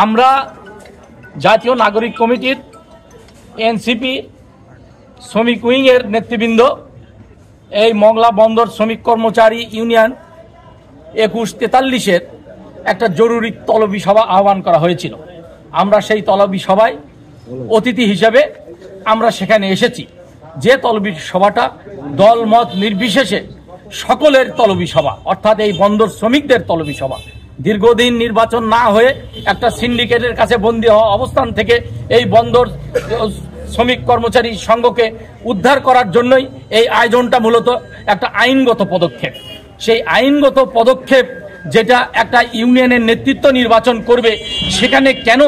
আমরা জাতীয় নাগরিক কমিটির এনসিপি শ্রমিক উইংয়ের নেতৃবৃন্দ এই মংলা বন্দর শ্রমিক কর্মচারী ইউনিয়ন 2143-এর একটা জরুরি তলবি সভা আহ্বান করা হয়েছিল। আমরা সেই তলবি সভায় অতিথি হিসেবে আমরা সেখানে এসেছি। যে তলবি সভাটা দলমত নির্বিশেষে সকলের তলবি সভা, অর্থাৎ এই বন্দর শ্রমিকদের তলবি সভা। দীর্ঘদিন নির্বাচন না হয়ে একটা সিন্ডিকেটের কাছে বন্দী হওয়া অবস্থান থেকে এই বন্দর শ্রমিক কর্মচারী সংঘকে উদ্ধার করার জন্যই এই আয়োজনটা মূলত একটা আইনগত পদক্ষেপ। সেই আইনগত পদক্ষেপ যেটা একটা ইউনিয়নের নেতৃত্ব নির্বাচন করবে, সেখানে কেন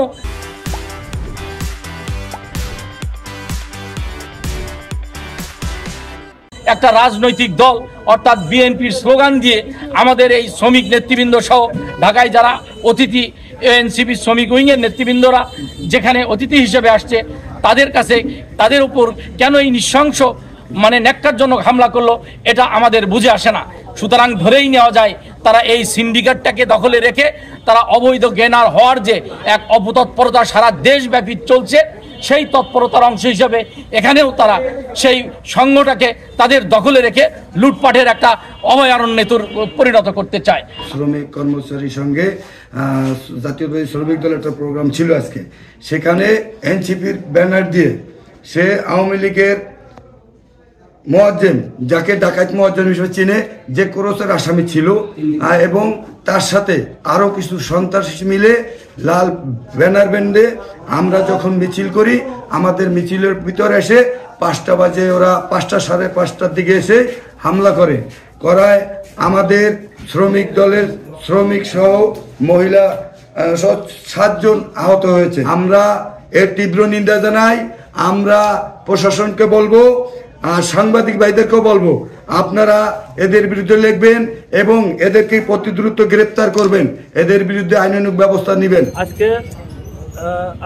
একটা রাজনৈতিক দল অর্থাৎ বিএনপির স্লোগান দিয়ে আমাদের এই শ্রমিক নেতৃবৃন্দ সহ ঢাকায় যারা অতিথি এনসিপি শ্রমিক উইংয়ের নেতৃবৃন্দরা যেখানে অতিথি হিসেবে আসছে, তাদের কাছে তাদের উপর কেন এই নৃশংস ন্যাক্কারজনক হামলা করলো, এটা আমাদের বুঝে আসে না। সুতরাং ধরেই নেওয়া যায় তারা এই সিন্ডিকেটটাকে দখলে রেখে তারা অবৈধ গেনার হওয়ার যে এক অপতৎপরতা সারা দেশব্যাপী চলছে, সেই তৎপরতার অংশ হিসেবে এখানেও তারা সেই সংঘটাকে তাদের দখলে রেখে লুটপাটের একটা অভয়ারণ্যে পরিণত করতে চায়। শ্রমিক কর্মচারীর সঙ্গে জাতীয় শ্রমিক দলের একটা প্রোগ্রাম ছিল আজকে। সেখানে এনসিপির ব্যানার দিয়ে সে আওয়ামী লীগের মুয়াজ্জেম, যাকে ডাকাত মুয়াজ্জেম হিসেবে চিনে, যে ক্রোসের আসামি ছিল, এবং তার সাথে আরো কিছু সন্ত্রাসী মিলে লাল ব্যানার বেঁধে আমরা যখন মিছিল করি, আমাদের মিছিলের ভিতরে এসে 5টা বাজে ওরা 5টা সাড়ে 5টার দিকে এসে হামলা করায় আমাদের শ্রমিক দলের শ্রমিক সহ মহিলা 7 জন আহত হয়েছে। আমরা এর তীব্র নিন্দা জানাই। আমরা প্রশাসনকে বলবো, সাংবাদিক ভাইদেরকেও বলবো, আপনারা এদের বিরুদ্ধে লিখবেন এবং এদেরকে অতি দ্রুত গ্রেপ্তার করবেন, এদের বিরুদ্ধে আইনানুগ ব্যবস্থা নেবেন। আজকে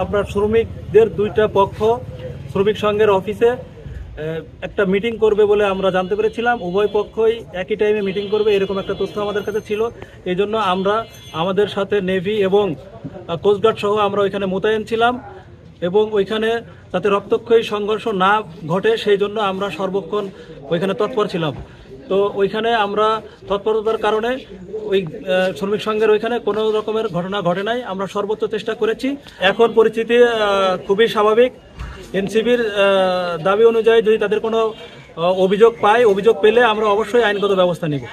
আপনার শ্রমিকদের 2টা পক্ষ শ্রমিক সংঘের অফিসে একটা মিটিং করবে বলে আমরা জানতে পেরেছিলাম। উভয় পক্ষই একই টাইমে মিটিং করবে এরকম একটা তথ্য আমাদের কাছে ছিল। এই জন্য আমরা আমাদের সাথে নেভি এবং কোস্টগার্ড সহ আমরা ওইখানে মোতায়েন ছিলাম এবং ওইখানে যাতে রক্তক্ষয়ী সংঘর্ষ না ঘটে সেই জন্য আমরা সর্বক্ষণ ওইখানে তৎপর ছিলাম। তো ওইখানে আমরা তৎপরতার কারণে ওই শ্রমিক সংঘের ওইখানে কোনো রকমের ঘটনা ঘটে নাই। আমরা সর্বোচ্চ চেষ্টা করেছি। এখন পরিস্থিতি খুবই স্বাভাবিক। এনসিবির দাবি অনুযায়ী যদি তাদের কোনো অভিযোগ পাই, অভিযোগ পেলে আমরা অবশ্যই আইনগত ব্যবস্থা নিব।